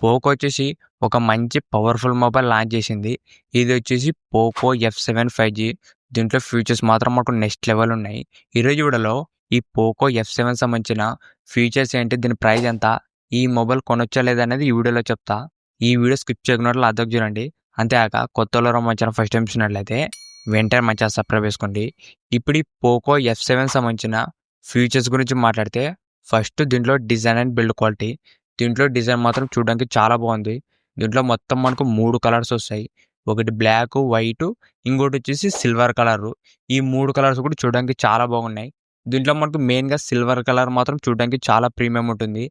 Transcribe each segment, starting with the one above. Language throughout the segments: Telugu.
పోకో వచ్చేసి ఒక మంచి పవర్ఫుల్ మొబైల్ లాంచ్ చేసింది. ఇది వచ్చేసి పోకో F7 5G. దీంట్లో ఫీచర్స్ మాత్రం మనకు నెక్స్ట్ లెవెల్ ఉన్నాయి. ఈరోజు వీడియోలో ఈ పోకో F7 సంబంధించిన ఫీచర్స్ ఏంటి, దీని ప్రైస్ ఎంత, ఈ మొబైల్ కొనొచ్చా లేదనేది ఈ వీడియోలో చెప్తా. ఈ వీడియో స్కిప్ చేయకుండా అర్థం చూడండి. అంతేకాక కొత్తలో మంచి ఫస్ట్ టైం చూసినట్లయితే వెంటనే మంచిగా సబ్స్క్రైబ్ చేసుకోండి. ఇప్పుడు ఈ పోకో F7 సంబంధించిన ఫీచర్స్ గురించి మాట్లాడితే ఫస్ట్ దీంట్లో డిజైన్ అండ్ బిల్డ్ క్వాలిటీ. దీంట్లో డిజైన్ మాత్రం చూడడానికి చాలా బాగుంది. దీంట్లో మొత్తం మనకు 3 కలర్స్ వస్తాయి. ఒకటి బ్లాక్, వైట్, ఇంకోటి వచ్చేసి సిల్వర్ కలర్. ఈ 3 కలర్స్ కూడా చూడడానికి చాలా బాగున్నాయి. దీంట్లో మనకు మెయిన్గా సిల్వర్ కలర్ మాత్రం చూడడానికి చాలా ప్రీమియం ఉంటుంది.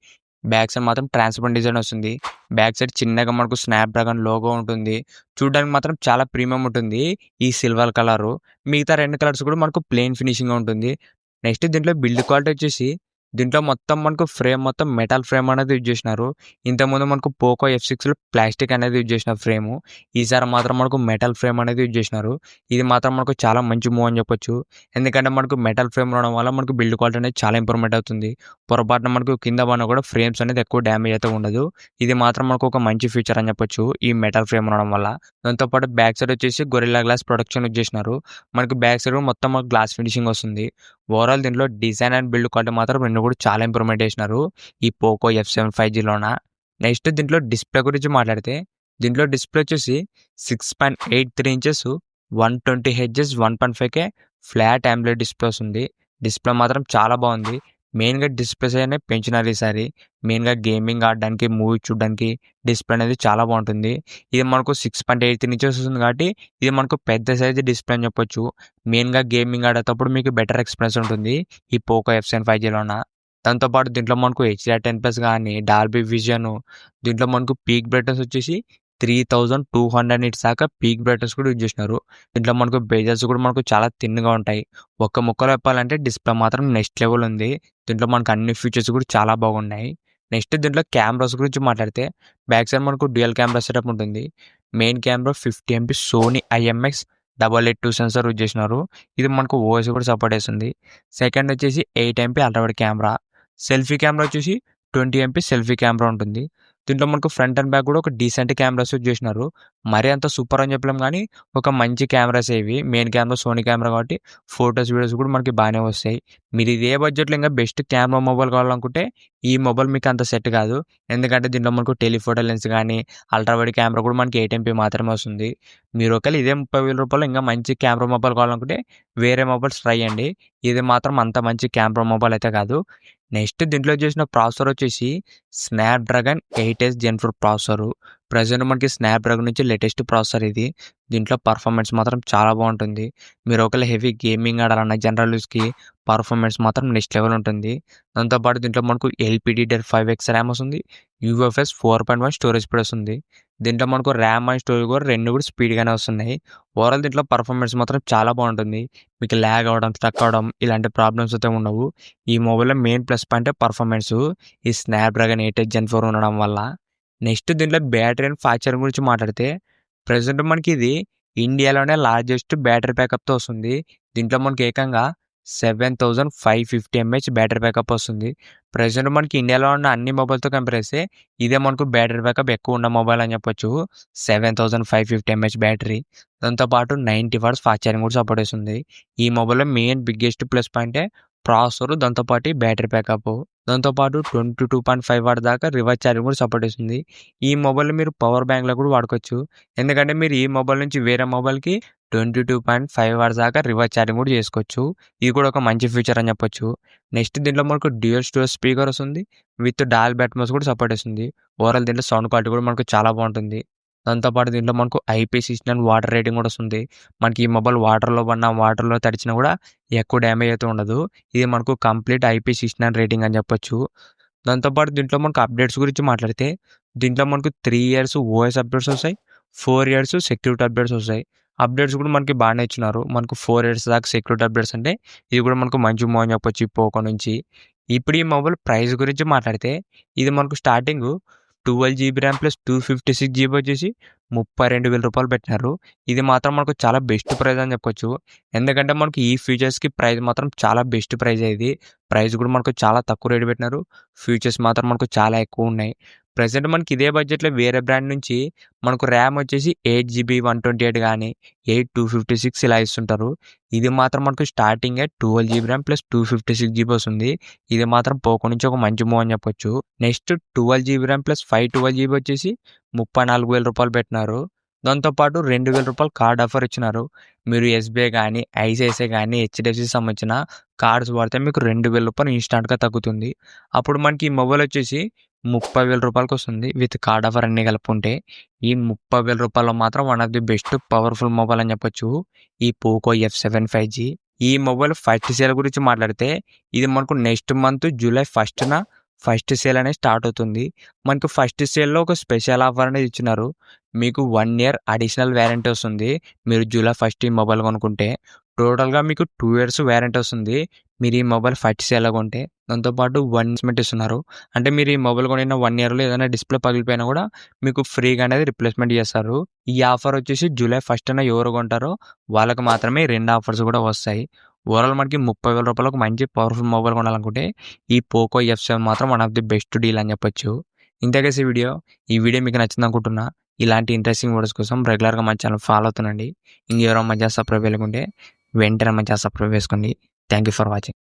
బ్యాక్ సైడ్ మాత్రం ట్రాన్స్పరెంట్ డిజైన్ వస్తుంది. బ్యాక్ సైడ్ చిన్నగా మనకు స్నాప్డ్రాగన్ లోగో ఉంటుంది. చూడడానికి మాత్రం చాలా ప్రీమియం ఉంటుంది ఈ సిల్వర్ కలరు. మిగతా 2 కలర్స్ కూడా మనకు ప్లెయిన్ ఫినిషింగ్ ఉంటుంది. నెక్స్ట్ దీంట్లో బిల్డ్ క్వాలిటీ వచ్చేసి దీంట్లో మొత్తం మనకు ఫ్రేమ్ మొత్తం మెటల్ ఫ్రేమ్ అనేది యూజ్ చేసినారు. ఇంతకుముందు మనకు పోకో F6లో ప్లాస్టిక్ అనేది యూజ్ చేసిన ఫ్రేము. ఈసారి మాత్రం మనకు మెటల్ ఫ్రేమ్ అనేది యూజ్ చేసినారు. ఇది మాత్రం మనకు చాలా మంచి మూవ్ అని చెప్పొచ్చు. ఎందుకంటే మనకు మెటల్ ఫ్రేమ్ ఉండడం వల్ల మనకు బిల్డ్ క్వాలిటీ అనేది చాలా ఇంప్రూవ్మెంట్ అవుతుంది. పొరపాటున మనకు కింద పడినా కూడా ఫ్రేమ్స్ అనేది ఎక్కువ డ్యామేజ్ అయితే ఉండదు. ఇది మాత్రం మనకు ఒక మంచి ఫీచర్ అని చెప్పొచ్చు ఈ మెటల్ ఫ్రేమ్ ఉండడం వల్ల. దాంతోపాటు బ్యాక్ సైడ్ వచ్చేసి గొరిల్లా గ్లాస్ ప్రొడక్షన్ యూజ్ చేసినారు. మనకు బ్యాక్ సైడ్ మొత్తం గ్లాస్ ఫినిషింగ్ వస్తుంది. ఓవరాల్ దీంట్లో డిజైన్ అండ్ బిల్డ్ క్వాలిటీ మాత్రం రెండు కూడా చాలా ఇంప్రూవ్మెంట్ చేసినారు ఈ పోకో F7 5Gలోన. నెక్స్ట్ దీంట్లో డిస్ప్లే గురించి మాట్లాడితే దీంట్లో డిస్ప్లే వచ్చేసి 6.83 inches 120Hz 1.5K flat AMOLED display వస్తుంది. డిస్ప్లే మాత్రం చాలా బాగుంది. మెయిన్గా డిస్ప్లేస్ అయినా పెంచినారు ఈసారి. మెయిన్గా గేమింగ్ ఆడడానికి, మూవీ చూడడానికి డిస్ప్లే అనేది చాలా బాగుంటుంది. ఇది మనకు 6.83 ఇంచెస్ వస్తుంది కాబట్టి ఇది మనకు పెద్ద సైజు డిస్ప్లే అని చెప్పొచ్చు. మెయిన్గా గేమింగ్ ఆడేటప్పుడు మీకు బెటర్ ఎక్స్పీరియన్స్ ఉంటుంది ఈ పోకో F7 5Gలోన. దాంతోపాటు దీంట్లో మనకు HDR10+ కానీ డాల్బీ విజన్, దీంట్లో మనకు పీక్ బ్రైట్నెస్ వచ్చేసి 3200 నిట్స్ దాకా పీక్ బ్రైట్నెస్ కూడా యూజ్ చేసినారు. దీంట్లో మనకు బేజల్స్ కూడా మనకు చాలా థిన్గా ఉంటాయి. ఒక్క ముక్కలో చెప్పాలంటే డిస్ప్లే మాత్రం నెక్స్ట్ లెవెల్ ఉంది. దీంట్లో మనకు అన్ని ఫీచర్స్ కూడా చాలా బాగున్నాయి. నెక్స్ట్ దీంట్లో కెమెరాస్ గురించి మాట్లాడితే బ్యాక్ సైడ్ మనకు డ్యూయల్ కెమెరా సెటప్ ఉంటుంది. Main camera 50 MP Sony IMX882 sensor use చేసినారు. ఇది మనకు ఓఎస్ కూడా సపోర్ట్ చేస్తుంది. సెకండ్ వచ్చేసి 8 MP ultrawide camera. Selfie camera వచ్చేసి 20 MP సెల్ఫీ కెమెరా ఉంటుంది. దీంట్లో మనకు ఫ్రంట్ అండ్ బ్యాక్ కూడా ఒక డీసెంట్ కెమెరాస్ యూజ్ చేసినారు. మరీ అంత సూపర్ అని చెప్పలేం కానీ ఒక మంచి కెమెరాస్ ఇవి. మెయిన్ కెమెరా సోనీ కెమెరా కాబట్టి ఫొటోస్, వీడియోస్ కూడా మనకి బాగానే వస్తాయి. మీరు ఇదే బడ్జెట్లో ఇంకా బెస్ట్ కెమెరా మొబైల్ కావాలనుకుంటే ఈ మొబైల్ మీకు అంత సెట్ కాదు. ఎందుకంటే దీంట్లో మనకు టెలిఫోటో లెన్స్ కానీ అల్ట్రావైడ్ కెమెరా కూడా మనకి 8 MP మాత్రమే వస్తుంది. మీరు ఒకవేళ ఇదే 30,000 రూపాయలు ఇంకా మంచి కెమెరా మొబైల్ కావాలనుకుంటే వేరే మొబైల్స్ ట్రై చేయండి. ఇది మాత్రం అంత మంచి కెమెరా మొబైల్ అయితే కాదు. నెక్స్ట్ దీంట్లో చేసిన ప్రాసెసర్ వచ్చేసి Snapdragon 8S Gen 4 processor. Present మనకి స్నాప్డ్రాగన్ నుంచి లేటెస్ట్ ప్రాసెసర్ ఇది. దీంట్లో పర్ఫార్మెన్స్ మాత్రం చాలా బాగుంటుంది. మీరు ఒకవేళ హెవీ గేమింగ్ ఆడాలన్న జనరల్ యూస్కి పర్ఫార్మెన్స్ మాత్రం నెక్స్ట్ లెవెల్ ఉంటుంది. దాంతోపాటు దీంట్లో మనకు LPDDR5X ర్యామ్ వస్తుంది. UFS 4.1 స్టోరేజ్ స్పీడ్ వస్తుంది. దీంట్లో మనకు ర్యామ్ అండ్ స్టోరేజ్ కూడా రెండు కూడా స్పీడ్గానే వస్తున్నాయి. ఓవరాల్ దీంట్లో పర్ఫార్మెన్స్ మాత్రం చాలా బాగుంటుంది. మీకు ల్యాగ్ అవ్వడం, స్టక్ అవ్వడం ఇలాంటి ప్రాబ్లమ్స్ అయితే ఉండవు. ఈ మొబైల్లో మెయిన్ ప్లస్ పాయింట్ పర్ఫార్మెన్స్ ఈ స్నాప్డ్రాగన్ 8S Gen 4 ఉండడం వల్ల. నెక్స్ట్ దీంట్లో బ్యాటరీ అండ్ ఫాస్ట్ ఛార్జింగ్ గురించి మాట్లాడితే ప్రజెంట్ మనకి ఇది ఇండియాలోనే లార్జెస్ట్ బ్యాటరీ బ్యాకప్తో వస్తుంది. దీంట్లో మనకి ఏకంగా 7550 mAh బ్యాటరీ బ్యాకప్ వస్తుంది. ప్రజెంట్ మనకి ఇండియాలో ఉన్న అన్ని మొబైల్తో కంపేర్ చేస్తే ఇదే మనకు బ్యాటరీ బ్యాకప్ ఎక్కువ ఉన్న మొబైల్ అని చెప్పొచ్చు. 7550 mAh బ్యాటరీ. దాంతోపాటు 90 వాట్స్ ఫాస్ట్ ఛార్జింగ్ కూడా సపోర్ట్ చేస్తుంది. ఈ మొబైల్లో మెయిన్ బిగ్గెస్ట్ ప్లస్ పాయింటే ప్రాసెసర్, దాంతోపాటు బ్యాటరీ బ్యాకప్. దాంతోపాటు 22.5 వాట్ దాకా రివర్స్ ఛార్జింగ్ కూడా సపోర్ట్ చేస్తుంది. ఈ మొబైల్లో మీరు పవర్ బ్యాంక్లో కూడా వాడుకోవచ్చు. ఎందుకంటే మీరు ఈ మొబైల్ నుంచి వేరే మొబైల్కి 22.5 వాట్స్ దాకా రివర్స్ ఛార్జింగ్ కూడా చేసుకోవచ్చు. ఇది కూడా ఒక మంచి ఫీచర్ అని చెప్పొచ్చు. నెక్స్ట్ దీంట్లో మనకు డ్యూయల్ స్టోరేజ్ స్పీకర్ వస్తుంది. విత్ డాల్బీ అట్మాస్ కూడా సపోర్ట్ చేస్తుంది. ఓవరాల్ దీంట్లో సౌండ్ క్వాలిటీ కూడా మనకు చాలా బాగుంటుంది. దాంతోపాటు దీంట్లో మనకు IP69 వాటర్ రేటింగ్ కూడా వస్తుంది. మనకి ఈ మొబైల్ వాటర్లో పడినా, వాటర్లో తడిచినా కూడా ఎక్కువ డ్యామేజ్ అయితే ఉండదు. ఇది మనకు కంప్లీట్ IP69 రేటింగ్ అని చెప్పొచ్చు. దాంతోపాటు దీంట్లో మనకు అప్డేట్స్ గురించి మాట్లాడితే దీంట్లో మనకు 3 years OS అప్డేట్స్ వస్తాయి, 4 years సెక్యూరిటీ అప్డేట్స్ వస్తాయి. అప్డేట్స్ కూడా మనకి బాగానే ఇచ్చినారు. మనకు 4 years దాకా సెక్యూరిటీ అప్డేట్స్ అంటే ఇది కూడా మనకు మంచి మూవ్ అని చెప్పొచ్చు ఈ పోకో నుంచి. ఇప్పుడు ఈ మొబైల్ ప్రైస్ గురించి మాట్లాడితే ఇది మనకు starting 12GB RAM plus 256GB వచ్చేసి 32,000 రూపాయలు పెట్టినారు. ఇది మాత్రం మనకు చాలా బెస్ట్ ప్రైస్ అని చెప్పొచ్చు. ఎందుకంటే మనకు ఈ ఫీచర్స్కి ప్రైస్ మాత్రం చాలా బెస్ట్ ప్రైస్ ఇది. ప్రైస్ కూడా మనకు చాలా తక్కువ రేటు పెట్టినారు. ఫీచర్స్ మాత్రం మనకు చాలా ఎక్కువ ఉన్నాయి. ప్రెజెంట్ మనకి ఇదే బడ్జెట్‌లో వేరే బ్రాండ్ నుంచి మనకు ర్యామ్ వచ్చేసి 8 జీబీ 128 గానీ, 8 256 ఇలా ఇస్తుంటారు. ఇది మాత్రం మనకు స్టార్టింగే 12 జీబీ ర్యామ్ ప్లస్ 256 జీబీ వస్తుంది. ఇది మాత్రం పోకో నుంచి ఒక మంచి మూవ్ అని చెప్పొచ్చు. Next 12 GB RAM plus 512 GB వచ్చేసి రూ. 34,000 పెట్టినారు. దాంతో పాటు రూ. 2,000 కార్డ్ ఆఫర్ ఇచ్చినారు. మీరు ఎస్‌బీఐ గానీ, ఐసిఐసిఐ గానీ, హెచ్‌డిఎఫ్‌సికి సంబంధించిన కార్డ్స్ వాడితే మీకు రూ. 2,000 ఇన్‌స్టాంట్‌గా తగ్గుతుంది. అప్పుడు మనకి ఈ మొబైల్ వచ్చేసి రూ. 30,000 వస్తుంది విత్ కార్డ్ ఆఫర్ అన్నీ కలుపుకుంటే. ఈ రూ. 30,000లో మాత్రం one of the best powerful mobile అని చెప్పొచ్చు. ఈ పోకో F7 5G. ఈ మొబైల్ ఫస్ట్ సేల్ గురించి మాట్లాడితే ఇది మనకు నెక్స్ట్ మంత్ జూలై 1న ఫస్ట్ సేల్ అనేది స్టార్ట్ అవుతుంది. మనకు ఫస్ట్ సేల్‌లో ఒక స్పెషల్ ఆఫర్ అనేది ఇచ్చినారు. మీకు 1 ఇయర్ అడిషనల్ వారంటీ వస్తుంది. మీరు జూలై 1 ఈ మొబైల్ కొనుక్కుంటే. టోటల్‌గా మీకు 2 ఇయర్స్ వారంటీ వస్తుంది. మీరు ఈ మొబైల్ ఫస్ట్ సేల్‌లో కొంటే. దాంతో పాటు 1 ఇన్వెస్ట్‌మెంట్ ఇస్తున్నారు. అంటే మీరు ఈ మొబైల్ కొనిన 1 ఇయర్‌లో ఏదైనా డిస్‌ప్లే పగిలిపోయినా కూడా మీకు ఫ్రీగా అనేది రిప్లేస్‌మెంట్ చేస్తారు. ఈ ఆఫర్ వచ్చేసి జూలై 1న ఎవరు కొంటారో వాళ్ళకి మాత్రమే ఈ 2 ఆఫర్స్ కూడా వస్తాయి. ఓవరాల్ మనకి రూ. 30,000 మంచి పవర్‌ఫుల్ మొబైల్ కొనాలనుకుంటే ఈ పోకో F7 మాత్రం one of the best deal అని చెప్పొచ్చు. ఇంతే గైస్ ఈ వీడియో. ఈ వీడియో మీకు నచ్చిందనుకుంటున్నా. ఇలాంటి ఇంట్రెస్టింగ్ వీడియోస్ కోసం రెగ్యులర్‌గా మన ఛానల్ ఫాలో అవుతుండండి. ఇంకెవరైనా మన ఛానల్ సబ్స్క్రైబ్ చేయకుంటే వెంటనే మన ఛానల్ సబ్స్క్రైబ్ చేసుకోండి. Thank you for watching.